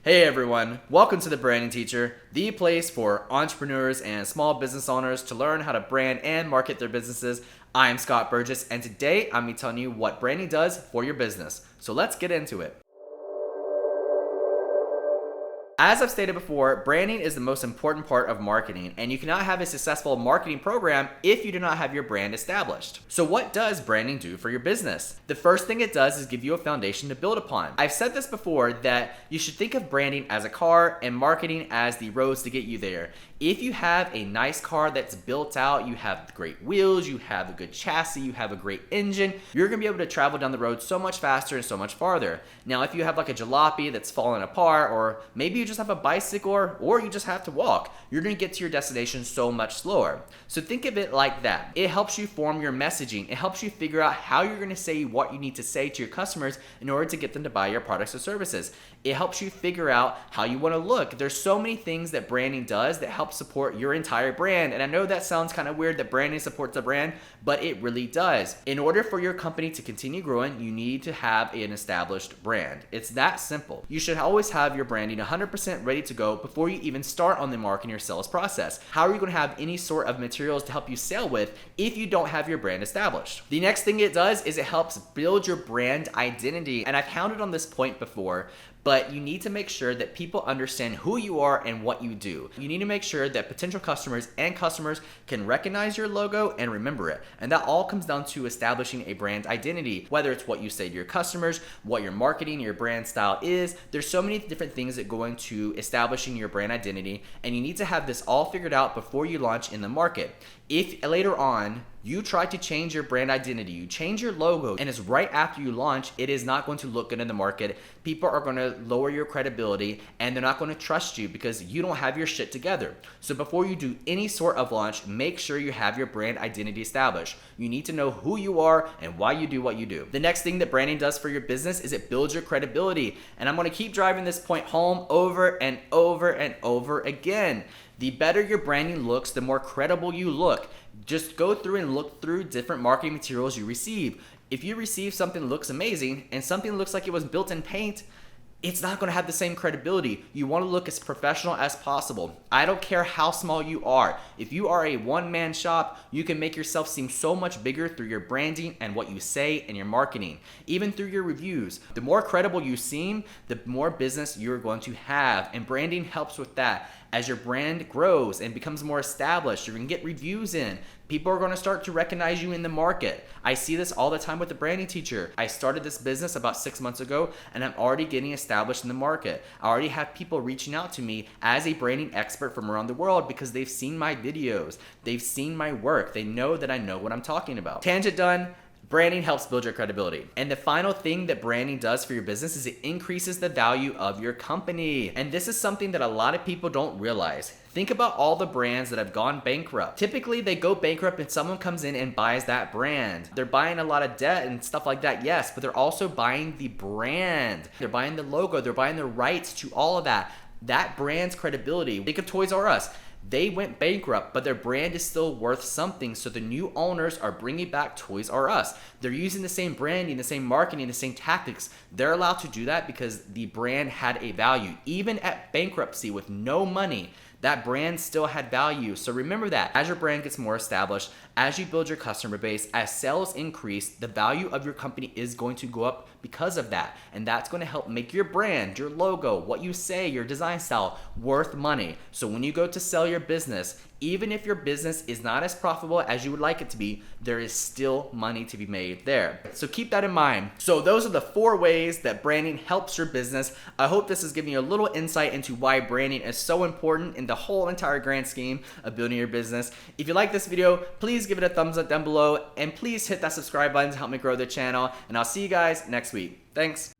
Hey everyone, welcome to the Branding Teacher, the place for entrepreneurs and small business owners to learn how to brand and market their businesses. I'm Scott Burgess, and today I'm going to be telling you what branding does for your business. So let's get into it. As I've stated before, branding is the most important part of marketing, and you cannot have a successful marketing program if you do not have your brand established. So what does branding do for your business? The first thing it does is give you a foundation to build upon. I've said this before that you should think of branding as a car and marketing as the roads to get you there. If you have a nice car that's built out, you have great wheels, you have a good chassis, you have a great engine, you're gonna be able to travel down the road so much faster and so much farther. Now, if you have like a jalopy that's falling apart, or maybe you just have a bicycle, or you just have to walk, you're gonna get to your destination so much slower. So think of it like that. It helps you form your messaging. It helps you figure out how you're gonna say what you need to say to your customers in order to get them to buy your products or services. It helps you figure out how you wanna look. There's so many things that branding does that help support your entire brand. And I know that sounds kind of weird that branding supports a brand, but it really does. In order for your company to continue growing, you need to have an established brand. It's that simple. You should always have your branding 100% ready to go before you even start on the marketing or sales process. How are you going to have any sort of materials to help you sell with if you don't have your brand established? The next thing it does is it helps build your brand identity. And I've hounded on this point before, but you need to make sure that people understand who you are and what you do. You need to make sure that potential customers and customers can recognize your logo and remember it. And that all comes down to establishing a brand identity, whether it's what you say to your customers, what your marketing, your brand style is. There's so many different things that go into establishing your brand identity, and you need to have this all figured out before you launch in the market. If later on you try to change your brand identity, you change your logo, and it's right after you launch, it is not going to look good in the market. People are going to lower your credibility, and they're not going to trust you because you don't have your shit together. So before you do any sort of launch, make sure you have your brand identity established. You need to know who you are and why you do what you do. The next thing that branding does for your business is it builds your credibility. And I'm going to keep driving this point home over and over and over again. The better your branding looks, the more credible you look. Just go through and look through different marketing materials you receive. If you receive something that looks amazing and something looks like it was built in paint, it's not going to have the same credibility. You want to look as professional as possible. I don't care how small you are. If you are a one-man shop, you can make yourself seem so much bigger through your branding and what you say and your marketing, even through your reviews. The more credible you seem, the more business you're going to have, and branding helps with that. As your brand grows and becomes more established, you're going to get reviews in. People are going to start to recognize you in the market. I see this all the time with the Branding Teacher. I started this business about 6 months ago, and I'm already getting established in the market. I already have people reaching out to me as a branding expert from around the world because they've seen my videos. They've seen my work. They know that I know what I'm talking about. Tangent done. Branding helps build your credibility. And the final thing that branding does for your business is it increases the value of your company. And this is something that a lot of people don't realize. Think about all the brands that have gone bankrupt. Typically, they go bankrupt and someone comes in and buys that brand. They're buying a lot of debt and stuff like that, yes, but they're also buying the brand. They're buying the logo. They're buying the rights to all of that. That brand's credibility. Think of Toys R Us. They went bankrupt, but their brand is still worth something, so the new owners are bringing back Toys R Us. They're using the same branding, the same marketing, the same tactics. They're allowed to do that because the brand had a value. Even at bankruptcy with no money, that brand still had value. So remember that. As your brand gets more established, as you build your customer base, as sales increase, the value of your company is going to go up because of that. And that's going to help make your brand, your logo, what you say, your design style worth money. So when you go to sell your business, even if your business is not as profitable as you would like it to be, there is still money to be made there. So keep that in mind. So those are the 4 ways that branding helps your business. I hope this is giving you a little insight into why branding is so important in the whole entire grand scheme of building your business. If you like this video, please give it a thumbs up down below, and please hit that subscribe button to help me grow the channel. And I'll see you guys next week. Thanks.